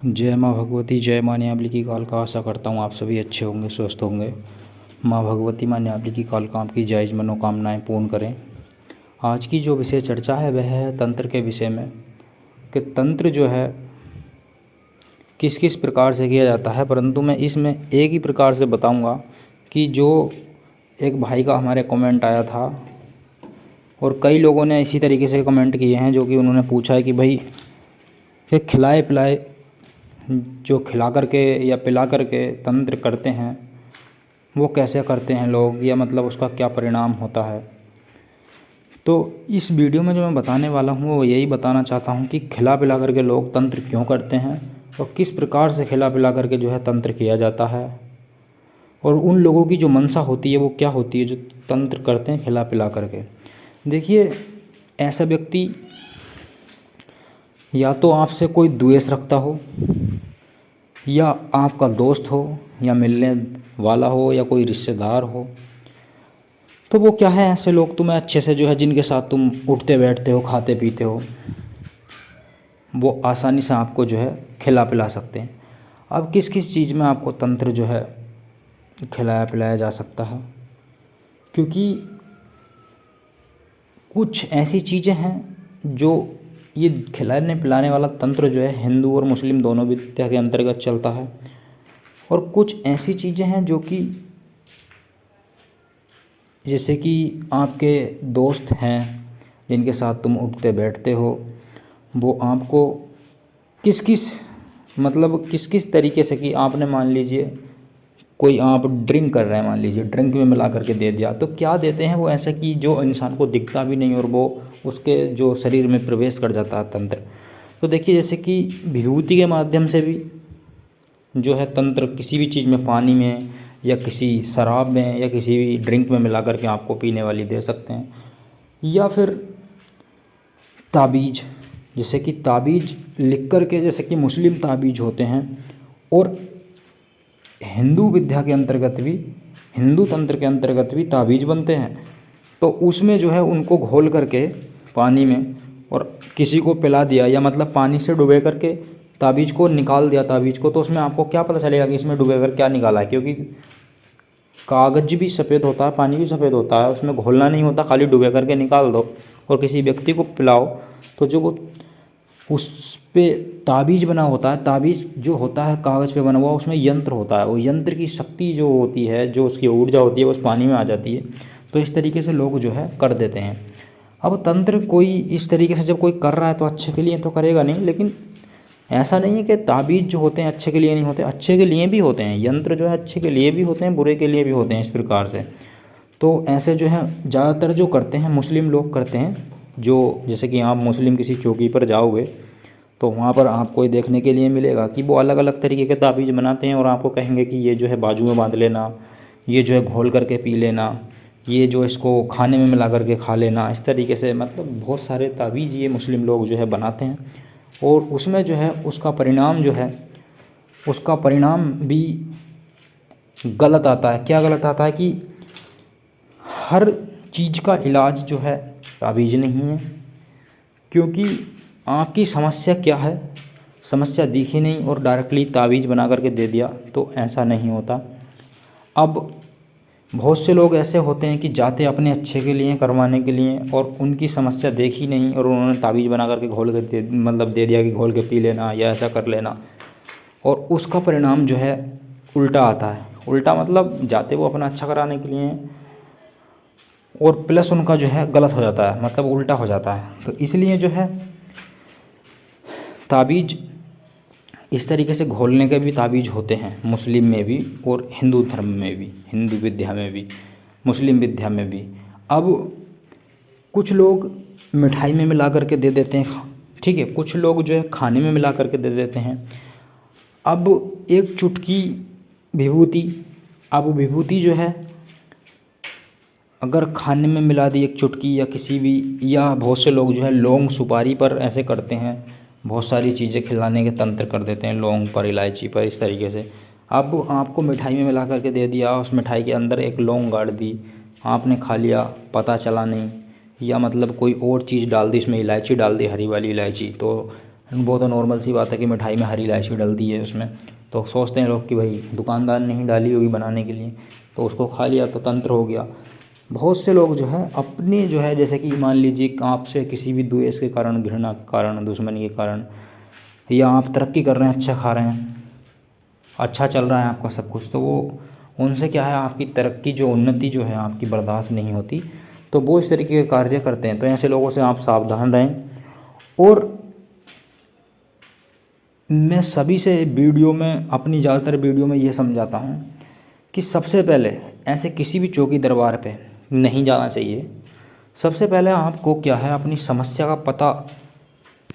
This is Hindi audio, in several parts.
जय माँ भगवती, जय माँ न्यावली की काल का। आशा करता हूँ आप सभी अच्छे होंगे, स्वस्थ होंगे। माँ भगवती, माँ न्यावली की काल का आपकी जायज़ मनोकामनाएं पूर्ण करें। आज की जो विषय चर्चा है वह है तंत्र के विषय में, कि तंत्र जो है किस किस प्रकार से किया जाता है। परंतु मैं इसमें एक ही प्रकार से बताऊँगा कि जो एक भाई का हमारे कमेंट आया था, और कई लोगों ने इसी तरीके से कमेंट किए हैं, जो कि उन्होंने पूछा है कि भाई ये खिलाए पिलाए जो खिला करके या पिला करके तंत्र करते हैं वो कैसे करते हैं लोग, या मतलब उसका क्या परिणाम होता है। तो इस वीडियो में जो मैं बताने वाला हूँ वो यही बताना चाहता हूँ कि खिला पिला करके लोग तंत्र क्यों करते हैं और किस प्रकार से खिला पिला करके जो है तंत्र किया जाता है, और उन लोगों की जो मंशा होती है वो क्या होती है जो तंत्र करते हैं खिला पिला करके। देखिए, ऐसा व्यक्ति या तो आपसे कोई द्वेष रखता हो, या आपका दोस्त हो, या मिलने वाला हो, या कोई रिश्तेदार हो। तो वो क्या है, ऐसे लोग तुम्हें अच्छे से जो है जिनके साथ तुम उठते बैठते हो, खाते पीते हो, वो आसानी से आपको जो है खिला पिला सकते हैं। अब किस किस चीज़ में आपको तंत्र जो है खिलाया पिलाया जा सकता है, क्योंकि कुछ ऐसी चीज़ें हैं जो ये खिलाने पिलाने वाला तंत्र जो है हिंदू और मुस्लिम दोनों विद्या के अंतर्गत चलता है, और कुछ ऐसी चीज़ें हैं जो कि जैसे कि आपके दोस्त हैं जिनके साथ तुम उठते बैठते हो, वो आपको किस किस किस किस तरीके से, कि आपने मान लीजिए कोई आप ड्रिंक कर रहे हैं, मान लीजिए ड्रिंक में मिला करके दे दिया, तो क्या देते हैं वो ऐसा कि जो इंसान को दिखता भी नहीं और वो उसके जो शरीर में प्रवेश कर जाता है तंत्र। तो देखिए, जैसे कि विभूति के माध्यम से भी जो है तंत्र किसी भी चीज़ में, पानी में या किसी शराब में या किसी भी ड्रिंक में मिला करके आपको पीने वाली दे सकते हैं। या फिर ताबीज़, जैसे कि ताबीज़ लिख करके, जैसे कि मुस्लिम ताबीज़ होते हैं, और हिंदू विद्या के अंतर्गत भी, हिंदू तंत्र के अंतर्गत भी ताबीज़ बनते हैं। तो उसमें जो है उनको घोल करके पानी में और किसी को पिला दिया, या मतलब पानी से डुबे करके ताबीज़ को निकाल दिया ताबीज़ को, तो उसमें आपको क्या पता चलेगा कि इसमें डुबे कर क्या निकाला है, क्योंकि कागज भी सफ़ेद होता है, पानी भी सफ़ेद होता है, उसमें घोलना नहीं होता, खाली डुबे करके निकाल दो और किसी व्यक्ति को पिलाओ। तो जो वो उस पे ताबीज़ बना होता है, ताबीज़ जो होता है कागज़ पे बना हुआ, उसमें यंत्र होता है, वो यंत्र की शक्ति जो होती है, जो उसकी ऊर्जा होती है, वो उस पानी में आ जाती है। तो इस तरीके से लोग जो है कर देते हैं। अब तंत्र कोई इस तरीके से जब कोई कर रहा है तो अच्छे के लिए तो करेगा नहीं, लेकिन ऐसा नहीं है कि ताबीज़ जो होते हैं अच्छे के लिए नहीं होते, अच्छे के लिए भी होते हैं। यंत्र जो है अच्छे के लिए भी होते हैं, बुरे के लिए भी होते हैं, इस प्रकार से। तो ऐसे जो है ज़्यादातर जो करते हैं मुस्लिम लोग करते हैं, जो जैसे कि आप मुस्लिम किसी चौकी पर जाओगे तो वहाँ पर आपको ये देखने के लिए मिलेगा कि वो अलग अलग तरीके के ताबीज़ बनाते हैं, और आपको कहेंगे कि ये जो है बाजू में बांध लेना, ये जो है घोल करके पी लेना, ये जो इसको खाने में मिला करके खा लेना। इस तरीके से मतलब बहुत सारे ताबीज़ ये मुस्लिम लोग जो है बनाते हैं, और उसमें जो है उसका परिणाम जो है, उसका परिणाम भी गलत आता है। क्या गलत आता है कि हर चीज़ का इलाज जो है ताबीज़ नहीं है, क्योंकि आपकी समस्या क्या है, समस्या दिखी नहीं और डायरेक्टली ताबीज़ बना करके दे दिया, तो ऐसा नहीं होता। अब बहुत से लोग ऐसे होते हैं कि जाते अपने अच्छे के लिए, करवाने के लिए, और उनकी समस्या देखी नहीं और उन्होंने ताबीज़ बना करके घोल के दे दिया कि घोल के पी लेना या ऐसा कर लेना, और उसका परिणाम जो है उल्टा आता है। उल्टा मतलब जाते वो अपना अच्छा कराने के लिए और प्लस उनका जो है गलत हो जाता है, मतलब उल्टा हो जाता है। तो इसलिए जो है ताबीज़ इस तरीके से घोलने के भी ताबीज़ होते हैं, मुस्लिम में भी और हिंदू धर्म में भी, हिंदू विद्या में भी, मुस्लिम विद्या में भी। अब कुछ लोग मिठाई में मिला करके दे देते हैं, ठीक है, कुछ लोग जो है खाने में मिला करके दे देते हैं। अब एक चुटकी विभूति, अब विभूति जो है अगर खाने में मिला दी एक चुटकी, या किसी भी, या बहुत से लोग जो है लौंग सुपारी पर ऐसे करते हैं, बहुत सारी चीज़ें खिलाने के तंत्र कर देते हैं, लौंग पर, इलायची पर, इस तरीके से। अब आपको मिठाई में मिला करके दे दिया, उस मिठाई के अंदर एक लौंग गाड़ दी, आपने खा लिया, पता चला नहीं, या मतलब कोई और चीज़ डाल दी, इसमें इलायची डाल दी, हरी वाली इलायची, तो वो तो नॉर्मल सी बात है कि मिठाई में हरी इलायची डल दी है उसमें, तो सोचते हैं लोग कि भाई दुकानदार ने ही डाली होगी बनाने के लिए, तो उसको खा लिया तो तंत्र हो गया। बहुत से लोग जो है अपने जो है, जैसे कि मान लीजिए आपसे किसी भी द्वेष के कारण, घृणा के कारण, दुश्मनी के कारण, या आप तरक्की कर रहे हैं, अच्छा खा रहे हैं, अच्छा चल रहा है आपका सब कुछ, तो वो उनसे क्या है, आपकी तरक्की जो उन्नति जो है आपकी बर्दाश्त नहीं होती, तो वो इस तरीके के कार्य करते हैं। तो ऐसे लोगों से आप सावधान रहें। और मैं सभी से वीडियो में, अपनी ज़्यादातर वीडियो में ये समझाता हूँ कि सबसे पहले ऐसे किसी भी चौकी दरबार पे नहीं जाना चाहिए। सबसे पहले आपको क्या है, अपनी समस्या का पता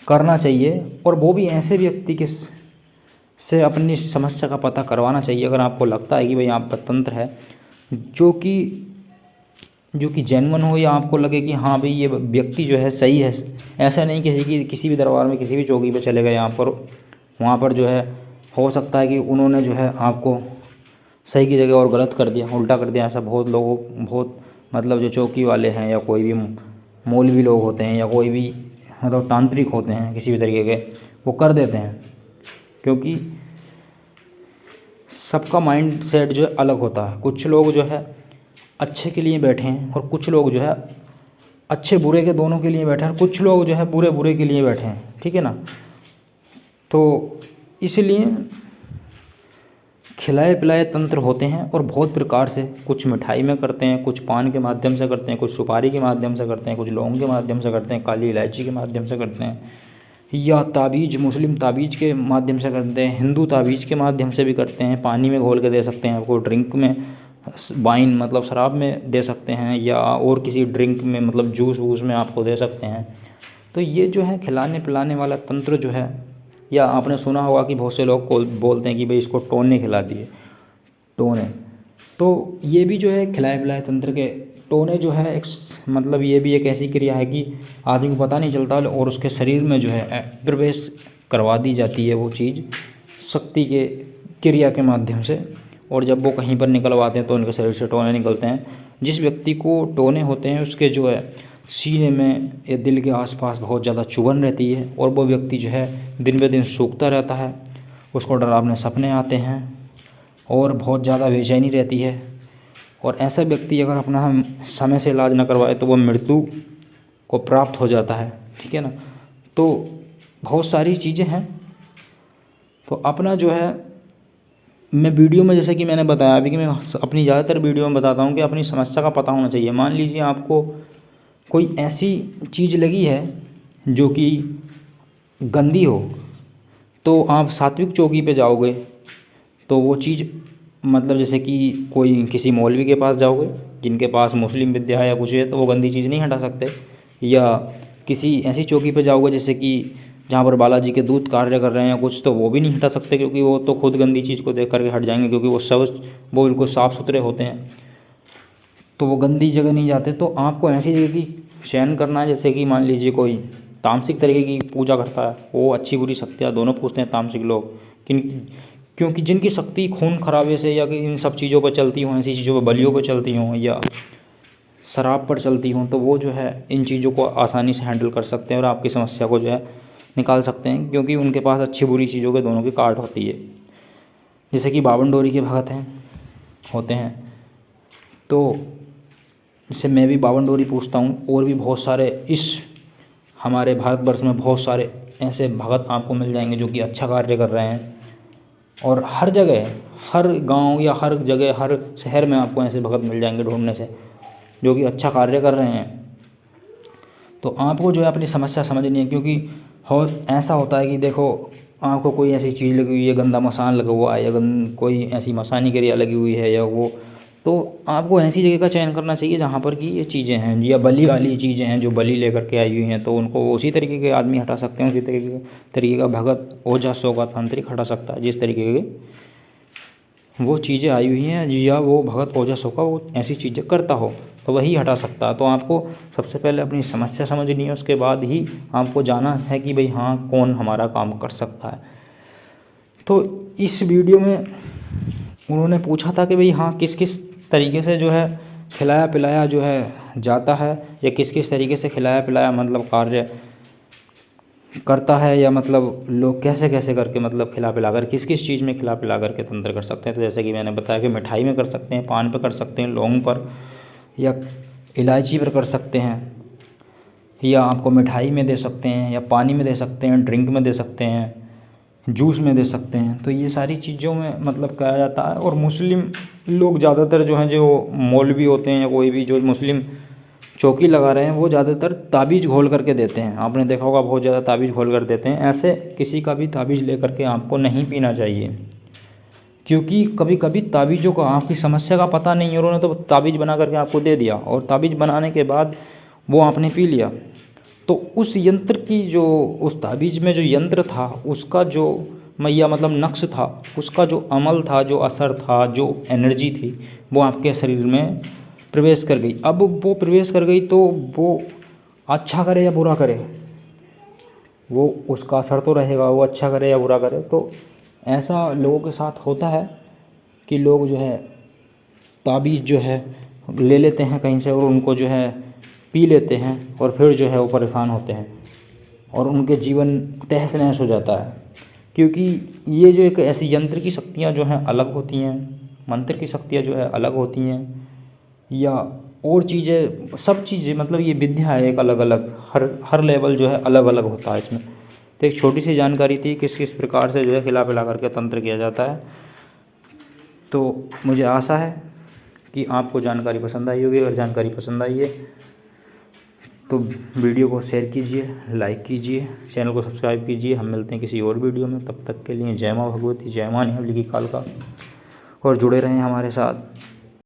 करना चाहिए, और वो भी ऐसे व्यक्ति के से अपनी समस्या का पता करवाना चाहिए अगर आपको लगता है कि भाई आप पर तंत्र है, जो कि जेन्युइन हो, या आपको लगे कि हाँ भाई ये व्यक्ति जो है सही है। ऐसा नहीं किसी भी दरबार में, किसी भी चौकी पे चले गए यहाँ पर, वहाँ पर जो है हो सकता है कि उन्होंने जो है आपको सही की जगह और गलत कर दिया, उल्टा कर दिया। ऐसा बहुत मतलब जो चौकी वाले हैं, या कोई भी मौलवी लोग होते हैं, या कोई भी मतलब तांत्रिक होते हैं किसी भी तरीके के, वो कर देते हैं। क्योंकि सबका माइंड सेट जो है अलग होता है। कुछ लोग जो है अच्छे के लिए बैठे हैं, और कुछ लोग जो है अच्छे बुरे के दोनों के लिए बैठे हैं, और कुछ लोग जो है बुरे बुरे के लिए बैठे हैं, ठीक है ना। तो इसलिए खिलाए पिलाए तंत्र होते हैं, और बहुत प्रकार से, कुछ मिठाई में करते हैं, कुछ पान के माध्यम से करते हैं, कुछ सुपारी के माध्यम से करते हैं, कुछ लौंग के माध्यम से करते हैं, काली इलायची के माध्यम से करते हैं, या ताबीज़, मुस्लिम ताबीज़ के माध्यम से करते हैं, हिंदू ताबीज़ के माध्यम से भी करते हैं। पानी में घोल के दे सकते हैं आपको, ड्रिंक में, वाइन मतलब शराब में दे सकते हैं, या और किसी ड्रिंक में मतलब जूस वूस में आपको दे सकते हैं। तो ये जो है खिलाने पिलाने वाला तंत्र जो है, या आपने सुना होगा कि बहुत से लोग बोलते हैं कि भाई इसको टोने खिला दिए, टोने। तो ये भी जो है खिलाए पिलाए तंत्र के टोने जो है एक मतलब ये भी एक ऐसी क्रिया है कि आदमी को पता नहीं चलता, और उसके शरीर में जो है प्रवेश करवा दी जाती है वो चीज़ शक्ति के क्रिया के माध्यम से। और जब वो कहीं पर निकलवाते हैं तो उनके शरीर से टोने निकलते हैं। जिस व्यक्ति को टोने होते हैं उसके जो है सीने में या दिल के आसपास बहुत ज़्यादा चुभन रहती है, और वो व्यक्ति जो है दिन ब दिन सूखता रहता है, उसको डरावने सपने आते हैं, और बहुत ज़्यादा बेचैनी रहती है। और ऐसा व्यक्ति अगर अपना समय से इलाज न करवाए तो वो मृत्यु को प्राप्त हो जाता है, ठीक है ना। तो बहुत सारी चीज़ें हैं। तो अपना जो है, मैं वीडियो में जैसे कि मैंने बताया अभी कि मैं अपनी ज़्यादातर वीडियो में बताता हूँ कि अपनी समस्या का पता होना चाहिए। मान लीजिए आपको कोई ऐसी चीज़ लगी है जो कि गंदी हो, तो आप सात्विक चौकी पे जाओगे तो वो चीज़ मतलब जैसे कि कोई किसी मौलवी के पास जाओगे जिनके पास मुस्लिम विद्या है या कुछ है, तो वो गंदी चीज़ नहीं हटा सकते। या किसी ऐसी चौकी पे जाओगे जैसे कि जहाँ पर बालाजी के दूत कार्य कर रहे हैं या कुछ, तो वो भी नहीं हटा सकते, क्योंकि वो तो खुद गंदी चीज़ को देख करके हट जाएंगे, क्योंकि वो बिल्कुल साफ़ सुथरे होते हैं, तो वो गंदी जगह नहीं जाते। तो आपको ऐसी जगह की चयन करना है, जैसे कि मान लीजिए कोई तामसिक तरीके की पूजा करता है, वो अच्छी बुरी शक्तियाँ दोनों पूछते हैं तामसिक लोग, क्योंकि जिनकी शक्ति खून खराबे से या कि इन सब चीज़ों पर चलती हों, ऐसी चीज़ों पर, बलियों पर चलती हों या शराब पर चलती हों, तो वो जो है इन चीज़ों को आसानी से हैंडल कर सकते हैं और आपकी समस्या को जो है निकाल सकते हैं, क्योंकि उनके पास अच्छी बुरी चीज़ों के दोनों की कार्ड होती है। जैसे कि बावन डोरी के भगत होते हैं, तो जैसे मैं भी बावन डोरी पूछता हूँ, और भी बहुत सारे इस हमारे भारतवर्ष में बहुत सारे ऐसे भगत आपको मिल जाएंगे जो कि अच्छा कार्य कर रहे हैं। और हर जगह, हर गांव या हर जगह, हर शहर में आपको ऐसे भगत मिल जाएंगे ढूंढने से जो कि अच्छा कार्य कर रहे हैं। तो आपको जो है अपनी समस्या समझनी है, क्योंकि ऐसा होता है कि देखो आपको कोई ऐसी चीज़ लगी हुई है, गंदा मसान लगा हुआ है, या कोई ऐसी मसानी क्रिया लगी हुई है, या वो, तो आपको ऐसी जगह का चयन करना चाहिए जहाँ पर कि ये चीज़ें हैं, या बलि वाली चीज़ें हैं जो बलि लेकर के आई हुई हैं, तो उनको उसी तरीके के आदमी हटा सकते हैं, उसी तरीके का भगत ओझा सोगा तांत्रिक हटा सकता है, जिस तरीके के वो चीज़ें आई हुई हैं, या वो भगत ओझा सोगा वो ऐसी चीज़ें करता हो तो वही हटा सकता है। तो आपको सबसे पहले अपनी समस्या समझनी है, उसके बाद ही आपको जाना है कि भाई हाँ कौन हमारा काम कर सकता है। तो इस वीडियो में उन्होंने पूछा था कि भाई हाँ किस किस तरीके से जो है खिलाया पिलाया जो है जाता है, या किस किस तरीके से खिलाया पिलाया मतलब कार्य करता है, या मतलब लोग कैसे कैसे करके मतलब खिला पिला कर, किस किस चीज़ में खिला पिला करके तंत्र कर सकते हैं। तो जैसे कि मैंने बताया कि मिठाई में कर सकते हैं, पान पर कर सकते हैं, लौंग पर या इलायची पर कर सकते हैं, या आपको मिठाई में दे सकते हैं, या पानी में दे सकते हैं, ड्रिंक में दे सकते हैं, जूस में दे सकते हैं। तो ये सारी चीज़ों में मतलब कहा जाता है। और मुस्लिम लोग ज़्यादातर जो हैं, जो मौलवी होते हैं या कोई भी जो मुस्लिम चौकी लगा रहे हैं, वो ज़्यादातर ताबीज़ घोल करके देते हैं। आपने देखा होगा बहुत ज़्यादा ताबीज़ घोल कर देते हैं। ऐसे किसी का भी ताबीज़ लेकर के आपको नहीं पीना चाहिए, क्योंकि कभी कभी ताबीज़ों का आपकी समस्या का पता नहीं है, उन्होंने तो ताबीज़ बना करके आपको दे दिया, और ताबीज़ बनाने के बाद वो आपने पी लिया। तो उस यंत्र की जो, उस ताबीज़ में जो यंत्र था, उसका जो मैया मतलब नक्श था, उसका जो अमल था, जो असर था, जो एनर्जी थी, वो आपके शरीर में प्रवेश कर गई। अब वो प्रवेश कर गई तो वो अच्छा करे या बुरा करे, वो उसका असर तो रहेगा, वो अच्छा करे या बुरा करे। तो ऐसा लोगों के साथ होता है कि लोग जो है ताबीज़ जो है ले लेते हैं कहीं से, और उनको जो है पी लेते हैं, और फिर जो है वो परेशान होते हैं, और उनके जीवन तहस नहस हो जाता है। क्योंकि ये जो एक ऐसी यंत्र की शक्तियाँ जो हैं अलग होती हैं, मंत्र की शक्तियाँ जो है अलग होती हैं, या और चीज़ें, सब चीज़ें मतलब ये विद्या है एक अलग अलग, हर लेवल जो है अलग अलग होता है इसमें। तो एक छोटी सी जानकारी थी किस किस प्रकार से जो है खिला पिला करके तंत्र किया जाता है। तो मुझे आशा है कि आपको जानकारी पसंद आई होगी। अगर जानकारी पसंद आई है तो वीडियो को शेयर कीजिए, लाइक कीजिए, चैनल को सब्सक्राइब कीजिए। हम मिलते हैं किसी और वीडियो में, तब तक के लिए जय माँ भगवती, जय माँ निहालिका कालका, और जुड़े रहें हमारे साथ।